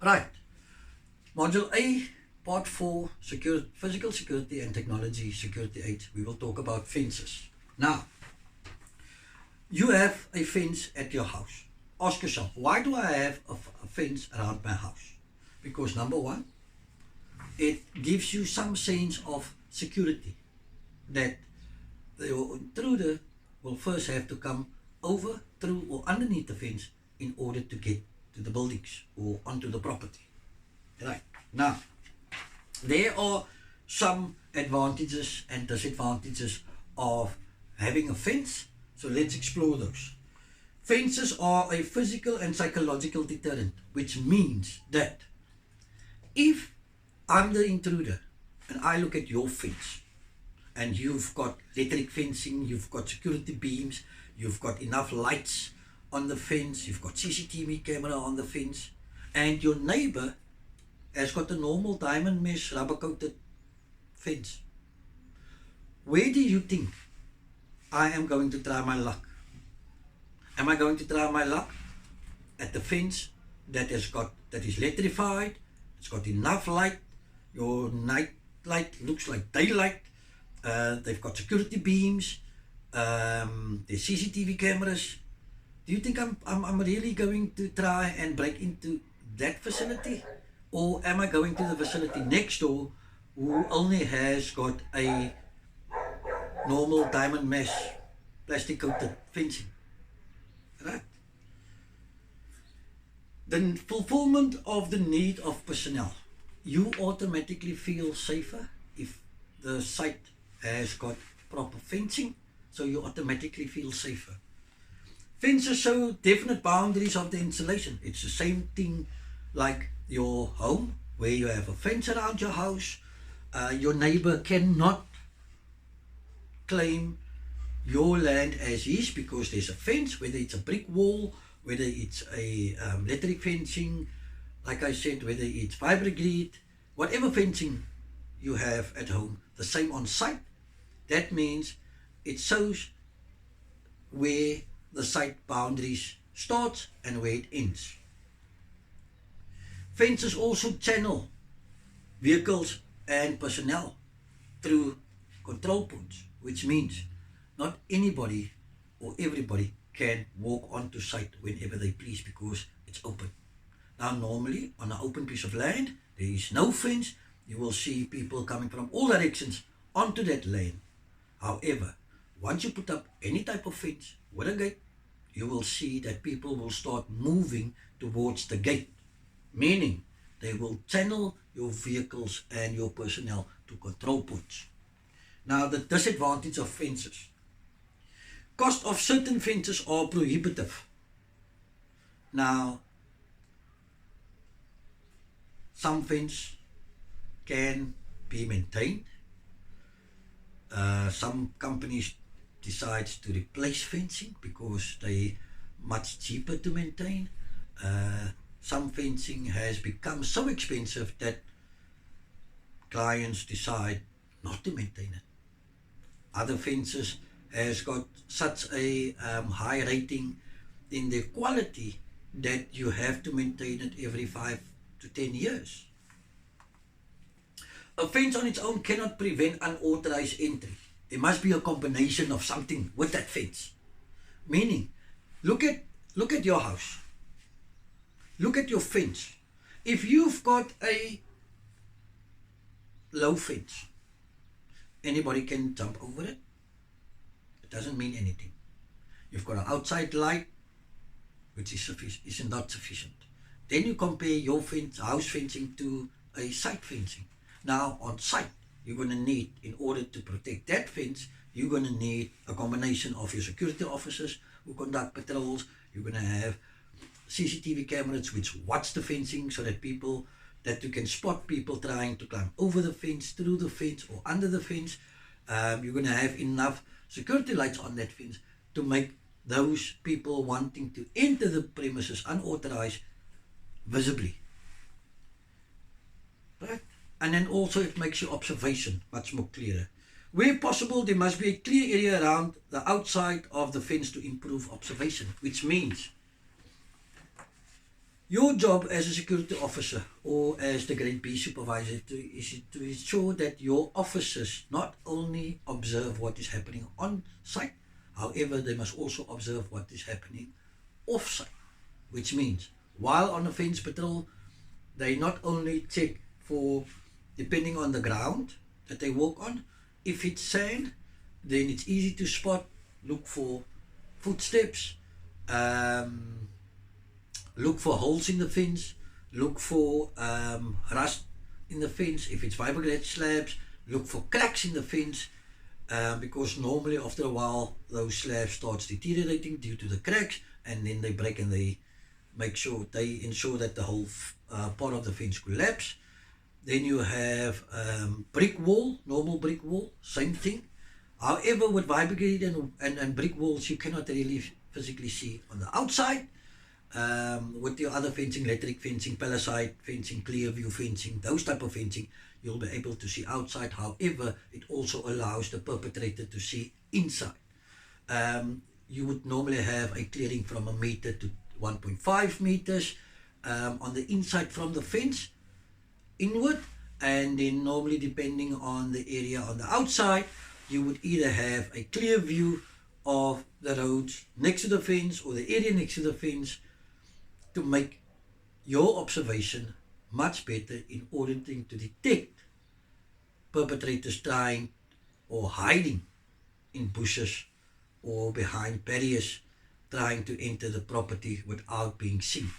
Right. Module A, Part 4, Physical Security and Technology Security 8. We will talk about fences. Now, you have a fence at your house. Ask yourself, why do I have a fence around my house? Because number one, it gives you some sense of security that the intruder will first have to come over, through, or underneath the fence in order to get to the buildings or onto the property. Right. Now, there are some advantages and disadvantages of having a fence, so let's explore those. Fences are a physical and psychological deterrent, which means that if I'm the intruder and I look at your fence and you've got electric fencing, you've got security beams, you've got enough lights on the fence, you've got CCTV camera on the fence, and your neighbor has got a normal diamond mesh rubber coated fence, where do you think I am going to try my luck? Am I going to try my luck at the fence that is electrified, it's got enough light, your night light looks like daylight, they've got security beams, there's CCTV cameras? Do you think I'm really going to try and break into that facility? Or am I going to the facility next door who only has got a normal diamond mesh plastic coated fencing? Right? The fulfillment of the need of personnel. You automatically feel safer if the site has got proper fencing, so you automatically feel safer. Fences show definite boundaries of the installation. It's the same thing like your home, where you have a fence around your house. Your neighbor cannot claim your land as his because there's a fence, whether it's a brick wall, whether it's a electric fencing, like I said, whether it's fiberglass, whatever fencing you have at home, the same on site. That means it shows where the site boundaries starts and where it ends. Fences also channel vehicles and personnel through control points, which means not anybody or everybody can walk onto site whenever they please because it's open. Now, normally on an open piece of land, there is no fence. You will see people coming from all directions onto that lane. However, once you put up any type of fence with a gate, you will see that people will start moving towards the gate, meaning they will channel your vehicles and your personnel to control points. Now, the disadvantage of fences. Cost of certain fences are prohibitive. Now, some fence can be maintained. Some companies decide to replace fencing because they much cheaper to maintain. Some fencing has become so expensive that clients decide not to maintain it. Other fences has got such a high rating in their quality that you have to maintain it every 5 to 10 years. A fence on its own cannot prevent unauthorized entry. There must be a combination of something with that fence. Meaning, look at your house. Look at your fence. If you've got a low fence, anybody can jump over it. It doesn't mean anything. You've got an outside light, which is not sufficient. Then you compare your house fencing to a site fencing. Now, on site, you're going to need, in order to protect that fence, you're going to need a combination of your security officers who conduct patrols. You're going to have CCTV cameras which watch the fencing so that you can spot people trying to climb over the fence, through the fence, or under the fence. You're going to have enough security lights on that fence to make those people wanting to enter the premises unauthorized visibly. Right? And then also it makes your observation much more clearer. Where possible, there must be a clear area around the outside of the fence to improve observation, which means Your job as a security officer or as the grade B supervisor is to ensure that your officers not only observe what is happening on site, however, they must also observe what is happening off site, which means while on a fence patrol, they not only check for, depending on the ground that they walk on, if it's sand, then it's easy to spot, look for footsteps, um, look for holes in the fence, look for rust in the fence. If it's fiberglass slabs, look for cracks in the fence, because normally after a while those slabs starts deteriorating due to the cracks, and then they break and they ensure that the whole part of the fence collapse. Then you have brick wall, normal brick wall, same thing. However, with fiberglass and brick walls, you cannot really physically see on the outside. With your other fencing, electric fencing, palisade fencing, clear view fencing, those type of fencing, you'll be able to see outside. However, it also allows the perpetrator to see inside. You would normally have a clearing from 1 meter to 1.5 meters on the inside from the fence inward, and then normally depending on the area on the outside, you would either have a clear view of the roads next to the fence or the area next to the fence to make your observation much better in order to detect perpetrators trying or hiding in bushes or behind barriers trying to enter the property without being seen.